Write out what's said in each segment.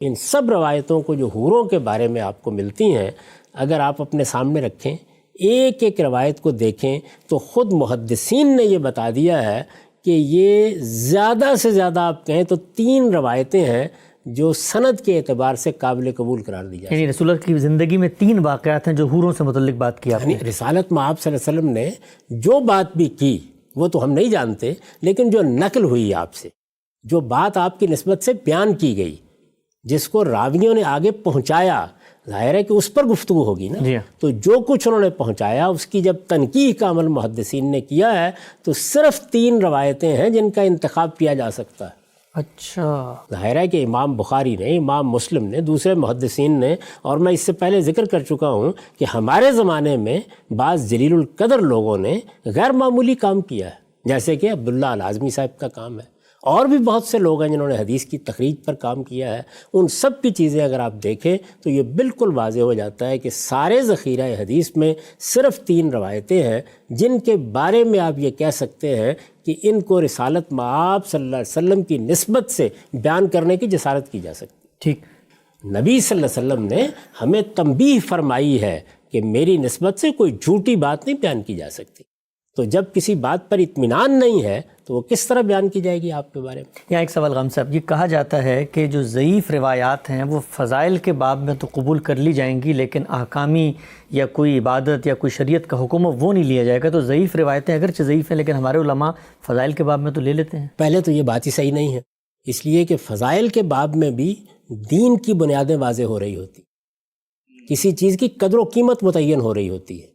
ان سب روایتوں کو جو حوروں کے بارے میں آپ کو ملتی ہیں، اگر آپ اپنے سامنے رکھیں، ایک ایک روایت کو دیکھیں، تو خود محدثین نے یہ بتا دیا ہے کہ یہ زیادہ سے زیادہ آپ کہیں تو 3 روایتیں ہیں جو سند کے اعتبار سے قابل قبول قرار دی جائیں۔ یعنی رسول اللہ کی زندگی میں 3 واقعات ہیں جو حوروں سے متعلق بات کی آپ نے۔ رسالت میں آپ صلی اللہ علیہ وسلم نے جو بات بھی کی وہ تو ہم نہیں جانتے، لیکن جو نقل ہوئی آپ سے، جو بات آپ کی نسبت سے بیان کی گئی، جس کو راویوں نے آگے پہنچایا، ظاہر ہے کہ اس پر گفتگو ہوگی نا۔ جی تو جو کچھ انہوں نے پہنچایا اس کی جب تنقیح کا عمل محدثین نے کیا ہے تو صرف 3 روایتیں ہیں جن کا انتخاب کیا جا سکتا ہے۔ اچھا، ظاہر ہے کہ امام بخاری نے، امام مسلم نے، دوسرے محدثین نے، اور میں اس سے پہلے ذکر کر چکا ہوں کہ ہمارے زمانے میں بعض جلیل القدر لوگوں نے غیر معمولی کام کیا ہے، جیسے کہ عبداللہ العازمی صاحب کا کام ہے، اور بھی بہت سے لوگ ہیں جنہوں نے حدیث کی تخریج پر کام کیا ہے۔ ان سب کی چیزیں اگر آپ دیکھیں تو یہ بالکل واضح ہو جاتا ہے کہ سارے ذخیرہ حدیث میں صرف 3 روایتیں ہیں جن کے بارے میں آپ یہ کہہ سکتے ہیں کہ ان کو رسالت مآب صلی اللہ علیہ وسلم کی نسبت سے بیان کرنے کی جسارت کی جا سکتی۔ ٹھیک، نبی صلی اللہ علیہ وسلم نے ہمیں تنبیہ فرمائی ہے کہ میری نسبت سے کوئی جھوٹی بات نہیں بیان کی جا سکتی۔ تو جب کسی بات پر اطمینان نہیں ہے تو وہ کس طرح بیان کی جائے گی آپ کے بارے میں؟ یہاں ایک سوال غم صاحب، یہ کہا جاتا ہے کہ جو ضعیف روایات ہیں وہ فضائل کے باب میں تو قبول کر لی جائیں گی، لیکن احکامی یا کوئی عبادت یا کوئی شریعت کا حکم ہو وہ نہیں لیا جائے گا۔ تو ضعیف روایتیں اگرچہ ضعیف ہیں لیکن ہمارے علماء فضائل کے باب میں تو لے لیتے ہیں۔ پہلے تو یہ بات ہی صحیح نہیں ہے، اس لیے کہ فضائل کے باب میں بھی دین کی بنیادیں واضح ہو رہی ہوتی، کسی چیز کی قدر و قیمت متعین ہو رہی ہوتی ہے،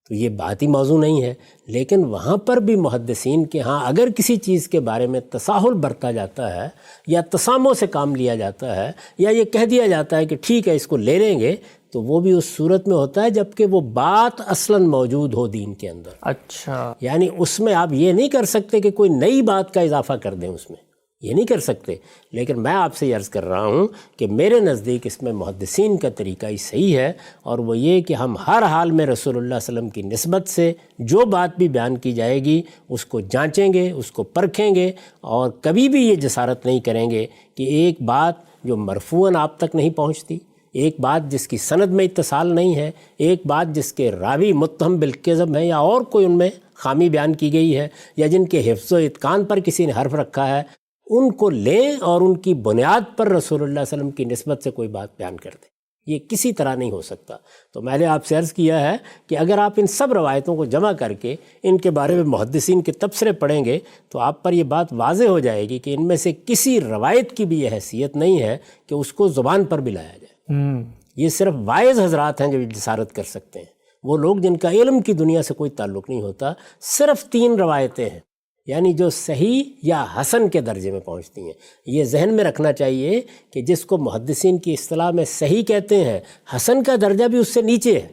تو یہ بات ہی موضوع نہیں ہے۔ لیکن وہاں پر بھی محدثین کے ہاں اگر کسی چیز کے بارے میں تساہل برتا جاتا ہے یا تسامح سے کام لیا جاتا ہے یا یہ کہہ دیا جاتا ہے کہ ٹھیک ہے اس کو لے لیں گے، تو وہ بھی اس صورت میں ہوتا ہے جب کہ وہ بات اصلاً موجود ہو دین کے اندر۔ اچھا، یعنی اس میں آپ یہ نہیں کر سکتے کہ کوئی نئی بات کا اضافہ کر دیں، اس میں یہ نہیں کر سکتے۔ لیکن میں آپ سے عرض کر رہا ہوں کہ میرے نزدیک اس میں محدثین کا طریقہ ہی صحیح ہے، اور وہ یہ کہ ہم ہر حال میں رسول اللہ صلی اللہ علیہ وسلم کی نسبت سے جو بات بھی بیان کی جائے گی اس کو جانچیں گے، اس کو پرکھیں گے، اور کبھی بھی یہ جسارت نہیں کریں گے کہ ایک بات جو مرفوعاً آپ تک نہیں پہنچتی، ایک بات جس کی سند میں اتصال نہیں ہے، ایک بات جس کے راوی متہم بالکذب ہیں یا اور کوئی ان میں خامی بیان کی گئی ہے، یا جن کے حفظ و اتقان پر کسی نے حرف رکھا ہے، ان کو لیں اور ان کی بنیاد پر رسول اللہ صلی اللہ علیہ وسلم کی نسبت سے کوئی بات بیان کر دیں۔ یہ کسی طرح نہیں ہو سکتا۔ تو میں نے آپ سے عرض کیا ہے کہ اگر آپ ان سب روایتوں کو جمع کر کے ان کے بارے میں محدثین کے تبصرے پڑھیں گے تو آپ پر یہ بات واضح ہو جائے گی کہ ان میں سے کسی روایت کی بھی یہ حیثیت نہیں ہے کہ اس کو زبان پر بھی لایا جائے۔ یہ صرف واعظ حضرات ہیں جو جسارت کر سکتے ہیں، وہ لوگ جن کا علم کی دنیا سے کوئی تعلق نہیں ہوتا۔ صرف 3 روایتیں ہیں، یعنی جو صحیح یا حسن کے درجے میں پہنچتی ہیں۔ یہ ذہن میں رکھنا چاہیے کہ جس کو محدثین کی اصطلاح میں صحیح کہتے ہیں، حسن کا درجہ بھی اس سے نیچے ہے۔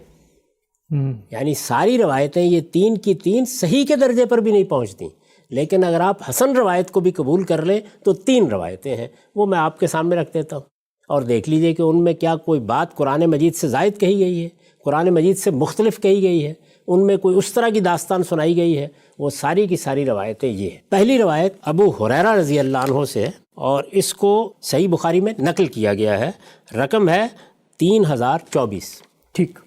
یعنی ساری روایتیں یہ 3 کی 3 صحیح کے درجے پر بھی نہیں پہنچتی، لیکن اگر آپ حسن روایت کو بھی قبول کر لیں تو 3 روایتیں ہیں، وہ میں آپ کے سامنے رکھ دیتا ہوں، اور دیکھ لیجئے کہ ان میں کیا کوئی بات قرآن مجید سے زائد کہی گئی ہے، قرآن مجید سے مختلف کہی گئی ہے، ان میں کوئی اس طرح کی داستان سنائی گئی ہے۔ وہ ساری کی ساری روایتیں یہ ہیں۔ پہلی روایت ابو ہریرہ رضی اللہ عنہ سے ہے، اور اس کو صحیح بخاری میں نقل کیا گیا ہے، رقم ہے 3024۔ ٹھیک،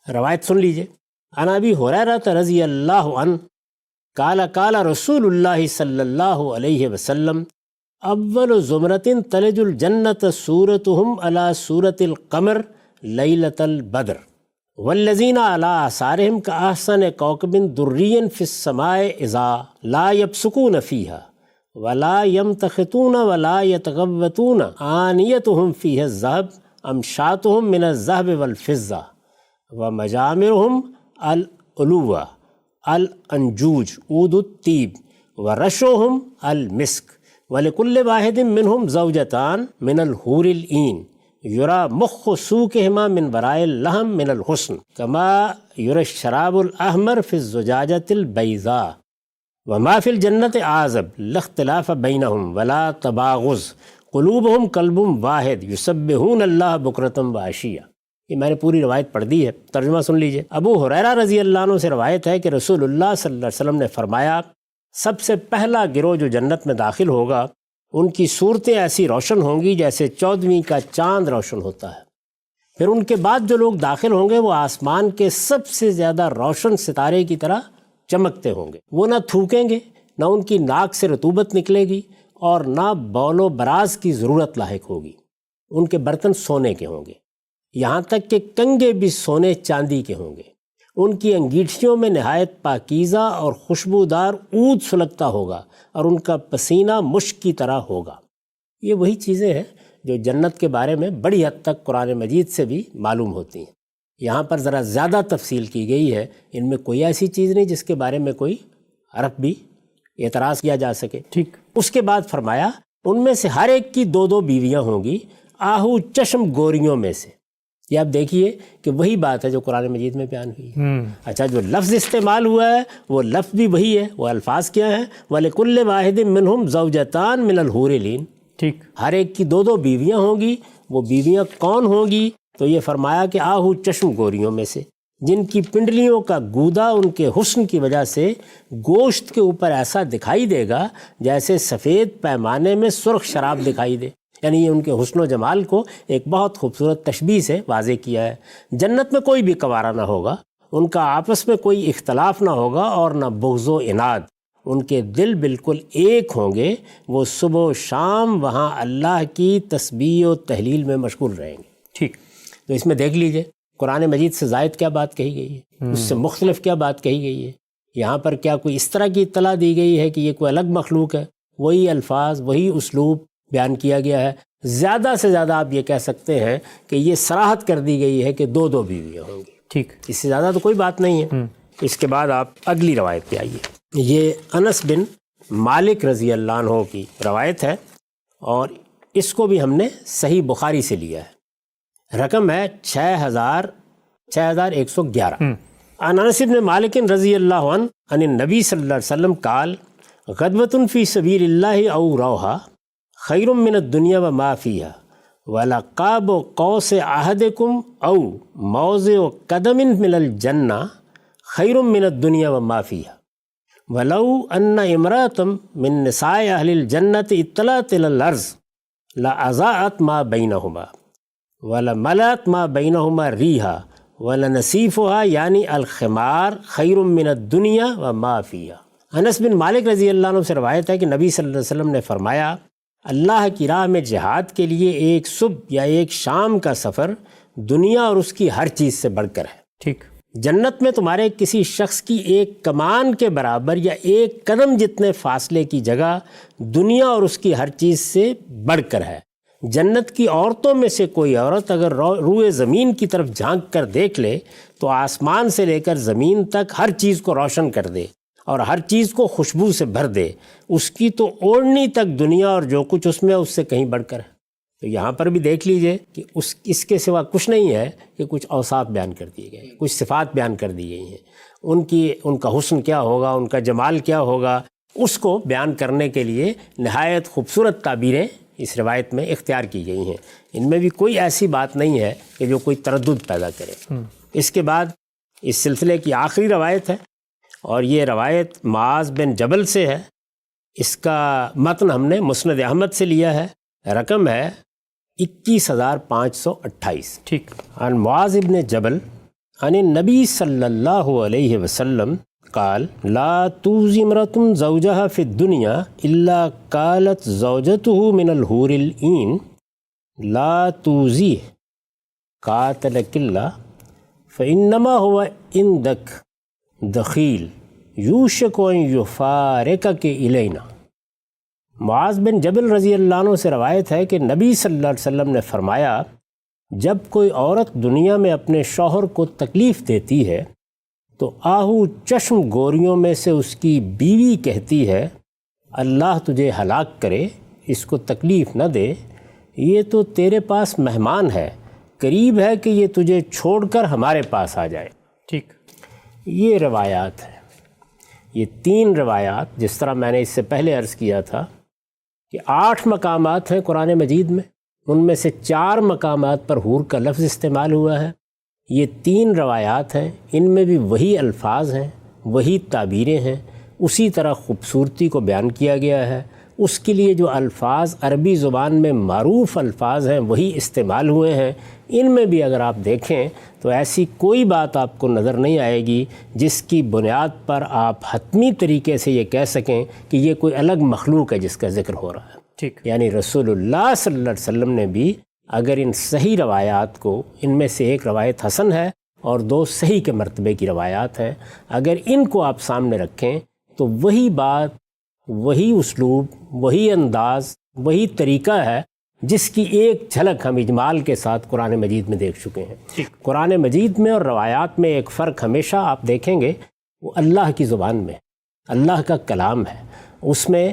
روایت سن لیجئے۔ عن ابی ہریرہ رضی اللہ عنہ قال قال رسول اللہ صلی اللہ علیہ وسلم اول زمرۃ تلج الجنۃ صورتهم علی صورت القمر لیلۃ البدر والذین علی آثارہم کأحسن کوکب دری فی السماء اذا لا یبصقون فیہا ولا یمتخطون ولا یتغوطون آنیتہم فیہا الذہب امشاتہم من الذہب والفضہ ومجامرہم العلوہ الانجوج عود الطیب ورشوہم المسک وَلِكُلِّ وَاحِدٍ مِّنْهُمْ زَوْجَتَانِ مِنَ الْحُورِ الْعِينِ يُرَى مُخُّ سُوقِهِمَا مِنْ وَرَاءِ اللَّحْمِ مِنَ الْحُسْنِ كَمَا يُرَى الشَّرَابُ الْأَحْمَرُ فِي الزُّجَاجَةِ الْبَيْضَاءِ وَمَا فِي الْجَنَّةِ أَعْزَبُ لَا اخْتِلَافَ بَيْنَهُمْ وَلَا تَبَاغُضُ قُلُوبُهُمْ قَلْبٌ وَاحِدٌ يُسَبِّحُونَ اللَّهَ بُكْرَةً وَعَشِيًّا۔ یہ میں نے پوری روایت پڑھ دی ہے، ترجمہ سن لیجئے۔ ابو ہریرہ رضی اللہ عنہ سے روایت ہے کہ رسول اللہ صلی اللہ علیہ وسلم نے فرمایا، سب سے پہلا گروہ جو جنت میں داخل ہوگا ان کی صورتیں ایسی روشن ہوں گی جیسے 14ویں کا چاند روشن ہوتا ہے۔ پھر ان کے بعد جو لوگ داخل ہوں گے وہ آسمان کے سب سے زیادہ روشن ستارے کی طرح چمکتے ہوں گے۔ وہ نہ تھوکیں گے، نہ ان کی ناک سے رطوبت نکلے گی، اور نہ بول و براز کی ضرورت لاحق ہوگی۔ ان کے برتن سونے کے ہوں گے، یہاں تک کہ کنگے بھی سونے چاندی کے ہوں گے۔ ان کی انگیٹھیوں میں نہایت پاکیزہ اور خوشبودار عود سلگتا ہوگا، اور ان کا پسینہ مشک کی طرح ہوگا۔ یہ وہی چیزیں ہیں جو جنت کے بارے میں بڑی حد تک قرآن مجید سے بھی معلوم ہوتی ہیں۔ یہاں پر ذرا زیادہ تفصیل کی گئی ہے، ان میں کوئی ایسی چیز نہیں جس کے بارے میں کوئی حرف بھی اعتراض کیا جا سکے۔ ٹھیک۔ اس کے بعد فرمایا ان میں سے ہر ایک کی 2 بیویاں ہوں گی، آہو چشم گوریوں میں سے۔ یہ آپ دیکھیے کہ وہی بات ہے جو قرآن مجید میں بیان ہوئی ہے۔ اچھا، جو لفظ استعمال ہوا ہے وہ لفظ بھی وہی ہے، وہ الفاظ کیا ہیں؟ وَلِكُلِّ وَاحِدٍ مِّنْهُمْ زَوْجَتَانِ مِنَ الْحُورِ الْعِينِ۔ ٹھیک۔ ہر ایک کی 2 بیویاں ہوں گی۔ وہ بیویاں کون ہوں گی؟ تو یہ فرمایا کہ آہو چشم گوریوں میں سے، جن کی پنڈلیوں کا گودا ان کے حسن کی وجہ سے گوشت کے اوپر ایسا دکھائی دے گا جیسے سفید پیمانے میں سرخ شراب دکھائی دے۔ یعنی یہ ان کے حسن و جمال کو ایک بہت خوبصورت تشبیہ سے واضح کیا ہے۔ جنت میں کوئی بھی کنوارا نہ ہوگا، ان کا آپس میں کوئی اختلاف نہ ہوگا اور نہ بغض و عناد۔ ان کے دل بالکل ایک ہوں گے، وہ صبح و شام وہاں اللہ کی تسبیح و تحلیل میں مشغول رہیں گے۔ ٹھیک۔ تو اس میں دیکھ لیجئے قرآن مجید سے زائد کیا بات کہی گئی ہے، اس سے مختلف کیا بات کہی گئی ہے۔ یہاں پر کیا کوئی اس طرح کی اطلاع دی گئی ہے کہ یہ کوئی الگ مخلوق ہے؟ وہی الفاظ، وہی اسلوب بیان کیا گیا ہے۔ زیادہ سے زیادہ آپ یہ کہہ سکتے ہیں کہ یہ صراحت کر دی گئی ہے کہ 2 بیویاں ہوں گی۔ ٹھیک۔ اس سے زیادہ تو کوئی بات نہیں ہے۔ اس کے بعد آپ اگلی روایت پہ آئیے۔ یہ انس بن مالک رضی اللہ عنہ کی روایت ہے، اور اس کو بھی ہم نے صحیح بخاری سے لیا ہے۔ رقم ہے 6111۔ عن انس بن مالک رضی اللہ عنہ عن النبی صلی اللہ علیہ وسلم قال غدوۃ فی سبیل اللہ او روحا خیر من الدنیا وما فیہا ولقاب قوس احدکم او موضع قدم من الجنہ خیر من الدنیا وما فیہا ولو ان امرأۃ من نساء اہل الجنۃ اطلعت الی الارض لاضاءت ما بینہما ولملأت ما بینہما ریحا ولنصیفہا یعنی الخمار خیر من الدنیا وما فیہا۔ انس بن مالک رضی اللہ عنہ سے روایت ہے کہ نبی صلی اللہ علیہ وسلم نے فرمایا اللہ کی راہ میں جہاد کے لیے ایک صبح یا ایک شام کا سفر دنیا اور اس کی ہر چیز سے بڑھ کر ہے۔ ٹھیک۔ جنت میں تمہارے کسی شخص کی ایک کمان کے برابر یا ایک قدم جتنے فاصلے کی جگہ دنیا اور اس کی ہر چیز سے بڑھ کر ہے۔ جنت کی عورتوں میں سے کوئی عورت اگر روئے زمین کی طرف جھانک کر دیکھ لے تو آسمان سے لے کر زمین تک ہر چیز کو روشن کر دے اور ہر چیز کو خوشبو سے بھر دے، اس کی تو اوڑھنی تک دنیا اور جو کچھ اس میں اس سے کہیں بڑھ کر ہے۔ تو یہاں پر بھی دیکھ لیجئے کہ اس کے سوا کچھ نہیں ہے کہ کچھ اوصاف بیان کر دیے گئے، کچھ صفات بیان کر دی گئی ہیں۔ ان کا حسن کیا ہوگا، ان کا جمال کیا ہوگا، اس کو بیان کرنے کے لیے نہایت خوبصورت تعبیریں اس روایت میں اختیار کی گئی ہیں۔ ان میں بھی کوئی ایسی بات نہیں ہے کہ جو کوئی تردد پیدا کرے۔ اس کے بعد اس سلسلے کی آخری روایت ہے، اور یہ روایت معاذ بن جبل سے ہے۔ اس کا متن ہم نے مسند احمد سے لیا ہے، رقم ہے 21528۔ ٹھیک۔ عن معاذ بن جبل عن النبی صلی اللہ علیہ وسلم قال لا توزی امرأۃ زوجها فی الدنیا الا قالت زوجته من الحور العین لا توزیہ قاتلک اللہ فانما هو عندک دخیل یوشک ان یفارقک الینا۔ معاذ بن جبل رضی اللہ عنہ سے روایت ہے کہ نبی صلی اللہ علیہ وسلم نے فرمایا جب کوئی عورت دنیا میں اپنے شوہر کو تکلیف دیتی ہے تو آہو چشم گوریوں میں سے اس کی بیوی کہتی ہے اللہ تجھے ہلاک کرے، اس کو تکلیف نہ دے، یہ تو تیرے پاس مہمان ہے، قریب ہے کہ یہ تجھے چھوڑ کر ہمارے پاس آ جائے۔ ٹھیک۔ یہ روایات ہیں، یہ 3 روایات جس طرح میں نے اس سے پہلے عرض کیا تھا کہ 8 مقامات ہیں قرآن مجید میں، ان میں سے 4 مقامات پر حور کا لفظ استعمال ہوا ہے۔ یہ 3 روایات ہیں، ان میں بھی وہی الفاظ ہیں، وہی تعبیریں ہیں، اسی طرح خوبصورتی کو بیان کیا گیا ہے، اس کے لیے جو الفاظ عربی زبان میں معروف الفاظ ہیں وہی استعمال ہوئے ہیں۔ ان میں بھی اگر آپ دیکھیں تو ایسی کوئی بات آپ کو نظر نہیں آئے گی جس کی بنیاد پر آپ حتمی طریقے سے یہ کہہ سکیں کہ یہ کوئی الگ مخلوق ہے جس کا ذکر ہو رہا ہے۔ ٹھیک، یعنی رسول اللہ صلی اللہ علیہ وسلم نے بھی اگر ان صحیح روایات کو، ان میں سے ایک روایت حسن ہے اور دو صحیح کے مرتبے کی روایات ہیں، اگر ان کو آپ سامنے رکھیں تو وہی بات، وہی اسلوب، وہی انداز، وہی طریقہ ہے جس کی ایک جھلک ہم اجمال کے ساتھ قرآن مجید میں دیکھ چکے ہیں۔ قرآن مجید میں اور روایات میں ایک فرق ہمیشہ آپ دیکھیں گے، وہ اللہ کی زبان میں، اللہ کا کلام ہے، اس میں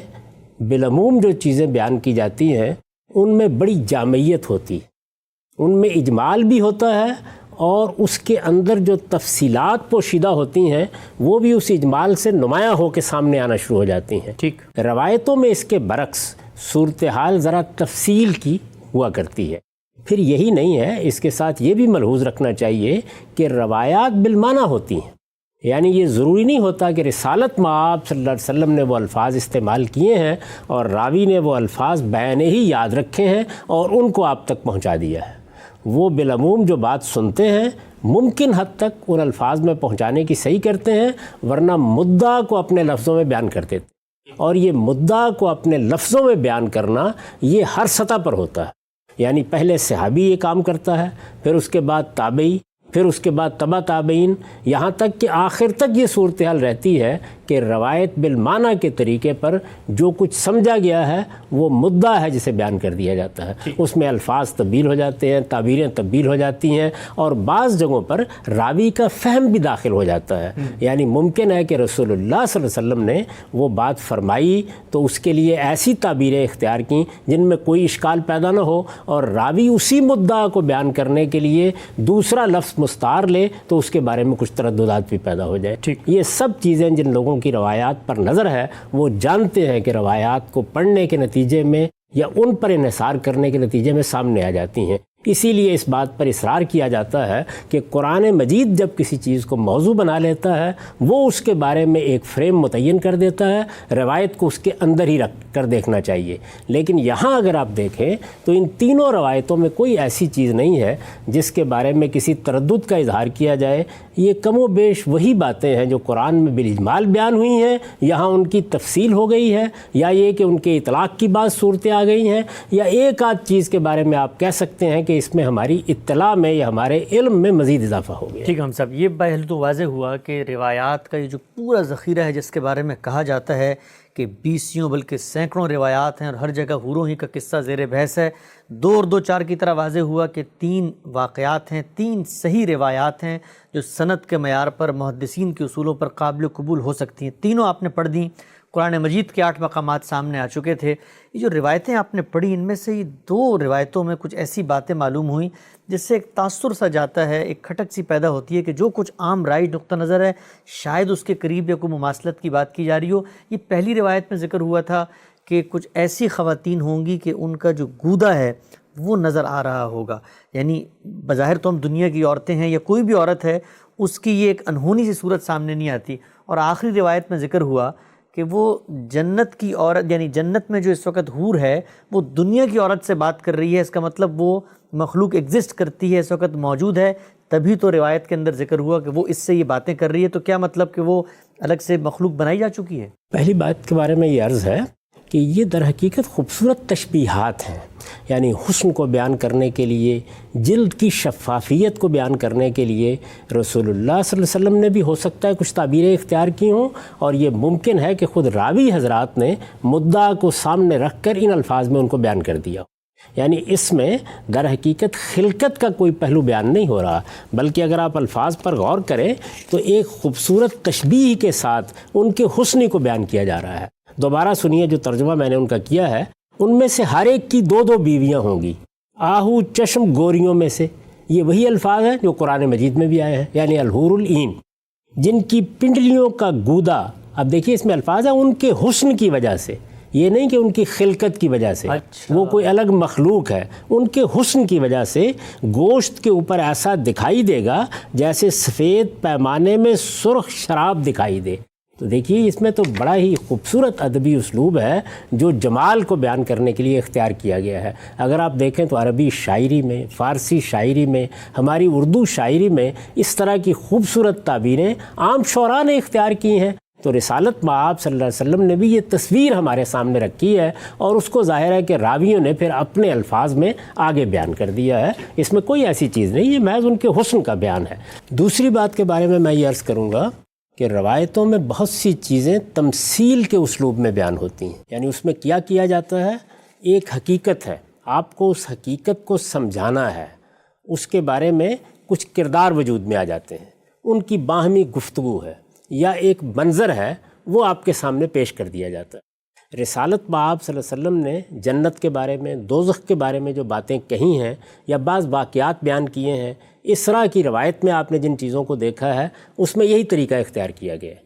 بالعموم جو چیزیں بیان کی جاتی ہیں ان میں بڑی جامعیت ہوتی ہے، ان میں اجمال بھی ہوتا ہے اور اس کے اندر جو تفصیلات پوشیدہ ہوتی ہیں وہ بھی اس اجمال سے نمایاں ہو کے سامنے آنا شروع ہو جاتی ہیں۔ ٹھیک، روایتوں میں اس کے برعکس صورتحال ذرا تفصیل کی ہوا کرتی ہے۔ پھر یہی نہیں ہے، اس کے ساتھ یہ بھی ملحوظ رکھنا چاہیے کہ روایات بالمعنی ہوتی ہیں، یعنی یہ ضروری نہیں ہوتا کہ رسالت مآب صلی اللہ علیہ وسلم نے وہ الفاظ استعمال کیے ہیں اور راوی نے وہ الفاظ بیانے ہی یاد رکھے ہیں اور ان کو آپ تک پہنچا دیا ہے۔ وہ بالعموم جو بات سنتے ہیں ممکن حد تک ان الفاظ میں پہنچانے کی صحیح کرتے ہیں، ورنہ مدعا کو اپنے لفظوں میں بیان کرتے تھے، اور یہ مدعا کو اپنے لفظوں میں بیان کرنا یہ ہر سطح پر ہوتا ہے۔ یعنی پہلے صحابی یہ کام کرتا ہے، پھر اس کے بعد تابعی، پھر اس کے بعد تبع تابعین، یہاں تک کہ آخر تک یہ صورتحال رہتی ہے کہ روایت بالمعنی کے طریقے پر جو کچھ سمجھا گیا ہے وہ مدعا ہے جسے بیان کر دیا جاتا ہے۔ اس میں الفاظ تبدیل ہو جاتے ہیں، تعبیریں تبدیل ہو جاتی ہیں، اور بعض جگہوں پر راوی کا فہم بھی داخل ہو جاتا ہے۔ یعنی ممکن ہے کہ رسول اللہ صلی اللہ علیہ وسلم نے وہ بات فرمائی تو اس کے لیے ایسی تعبیریں اختیار کیں جن میں کوئی اشکال پیدا نہ ہو، اور راوی اسی مدعا کو بیان کرنے کے لیے دوسرا لفظ مستعار لے تو اس کے بارے میں کچھ ترددات بھی پیدا ہو جائے۔ یہ سب چیزیں جن لوگوں کی روایات پر نظر ہے وہ جانتے ہیں کہ روایات کو پڑھنے کے نتیجے میں یا ان پر انحصار کرنے کے نتیجے میں سامنے آ جاتی ہیں۔ اسی لیے اس بات پر اصرار کیا جاتا ہے کہ قرآن مجید جب کسی چیز کو موضوع بنا لیتا ہے وہ اس کے بارے میں ایک فریم متعین کر دیتا ہے، روایت کو اس کے اندر ہی رکھ کر دیکھنا چاہیے۔ لیکن یہاں اگر آپ دیکھیں تو ان تینوں روایتوں میں کوئی ایسی چیز نہیں ہے جس کے بارے میں کسی تردد کا اظہار کیا جائے۔ یہ کم و بیش وہی باتیں ہیں جو قرآن میں بالاجمال بیان ہوئی ہیں، یہاں ان کی تفصیل ہو گئی ہے، یا یہ کہ ان کے اطلاق کی بعض صورتیں آ گئی ہیں، یا ایک آدھ چیز کے بارے میں آپ کہہ سکتے ہیں کہ اس میں ہماری اطلاع میں یا ہمارے علم میں مزید اضافہ ہو گیا۔ ٹھیک ہے ہم صاحب، یہ پہلے تو واضح ہوا کہ روایات کا یہ جو پورا ذخیرہ ہے جس کے بارے میں کہا جاتا ہے کہ 20 بلکہ سینکڑوں روایات ہیں اور ہر جگہ حوروں ہی کا قصہ زیر بحث ہے، 2 اور 2 4 کی طرح واضح ہوا کہ 3 واقعات ہیں، 3 صحیح روایات ہیں جو سند کے معیار پر، محدثین کے اصولوں پر قابل قبول ہو سکتی ہیں۔ تینوں آپ نے پڑھ دیں، قرآن مجید کے 8 مقامات سامنے آ چکے تھے۔ یہ جو روایتیں آپ نے پڑھی ان میں سے یہ 2 روایتوں میں کچھ ایسی باتیں معلوم ہوئیں جس سے ایک تاثر سا جاتا ہے، ایک کھٹک سی پیدا ہوتی ہے کہ جو کچھ عام رائج نقطہ نظر ہے شاید اس کے قریب یا کوئی مماثلت کی بات کی جا رہی ہو۔ یہ پہلی روایت میں ذکر ہوا تھا کہ کچھ ایسی خواتین ہوں گی کہ ان کا جو گودا ہے وہ نظر آ رہا ہوگا، یعنی بظاہر تو ہم دنیا کی عورتیں ہیں یا کوئی بھی عورت ہے اس کی یہ ایک انہونی سی صورت سامنے نہیں آتی۔ اور آخری روایت میں ذکر ہوا کہ وہ جنت کی عورت، یعنی جنت میں جو اس وقت حور ہے وہ دنیا کی عورت سے بات کر رہی ہے، اس کا مطلب وہ مخلوق ایگزسٹ کرتی ہے، اس وقت موجود ہے، تبھی تو روایت کے اندر ذکر ہوا کہ وہ اس سے یہ باتیں کر رہی ہے۔ تو کیا مطلب کہ وہ الگ سے مخلوق بنائی جا چکی ہے؟ پہلی بات کے بارے میں یہ عرض ہے کہ یہ در حقیقت خوبصورت تشبیہات ہیں، یعنی حسن کو بیان کرنے کے لیے، جلد کی شفافیت کو بیان کرنے کے لیے رسول اللہ صلی اللہ علیہ وسلم نے بھی ہو سکتا ہے کچھ تعبیریں اختیار کی ہوں، اور یہ ممکن ہے کہ خود راوی حضرات نے مدعا کو سامنے رکھ کر ان الفاظ میں ان کو بیان کر دیا ہو۔ یعنی اس میں در حقیقت خلقت کا کوئی پہلو بیان نہیں ہو رہا، بلکہ اگر آپ الفاظ پر غور کریں تو ایک خوبصورت تشبیہ کے ساتھ ان کے حسن کو بیان کیا جا رہا ہے۔ دوبارہ سنیے جو ترجمہ میں نے ان کا کیا ہے، ان میں سے ہر ایک کی 2 بیویاں ہوں گی، آہو چشم گوریوں میں سے، یہ وہی الفاظ ہیں جو قرآن مجید میں بھی آئے ہیں، یعنی الحور العین، جن کی پنڈلیوں کا گودا، اب دیکھیے اس میں الفاظ ہیں ان کے حسن کی وجہ سے، یہ نہیں کہ ان کی خلقت کی وجہ سے، وہ کوئی الگ مخلوق ہے، ان کے حسن کی وجہ سے گوشت کے اوپر ایسا دکھائی دے گا جیسے سفید پیمانے میں سرخ شراب دکھائی دے، تو دیکھیے اس میں تو بڑا ہی خوبصورت ادبی اسلوب ہے جو جمال کو بیان کرنے کے لیے اختیار کیا گیا ہے۔ اگر آپ دیکھیں تو عربی شاعری میں، فارسی شاعری میں، ہماری اردو شاعری میں اس طرح کی خوبصورت تعبیریں عام شعراء نے اختیار کی ہیں۔ تو رسالت مآب صلی اللہ علیہ وسلم نے بھی یہ تصویر ہمارے سامنے رکھی ہے اور اس کو ظاہر ہے کہ راویوں نے پھر اپنے الفاظ میں آگے بیان کر دیا ہے۔ اس میں کوئی ایسی چیز نہیں، یہ محض ان کے حسن کا بیان ہے۔ دوسری بات کے بارے میں یہ عرض کروں گا کہ روایتوں میں بہت سی چیزیں تمثیل کے اسلوب میں بیان ہوتی ہیں، یعنی اس میں کیا جاتا ہے، ایک حقیقت ہے، آپ کو اس حقیقت کو سمجھانا ہے، اس کے بارے میں کچھ کردار وجود میں آ جاتے ہیں، ان کی باہمی گفتگو ہے یا ایک منظر ہے، وہ آپ کے سامنے پیش کر دیا جاتا ہے۔ رسالت مآب صلی اللہ علیہ وسلم نے جنت کے بارے میں، دوزخ کے بارے میں جو باتیں کہی ہیں یا بعض واقعات بیان کیے ہیں، اسراء کی روایت میں آپ نے جن چیزوں کو دیکھا ہے اس میں یہی طریقہ اختیار کیا گیا ہے۔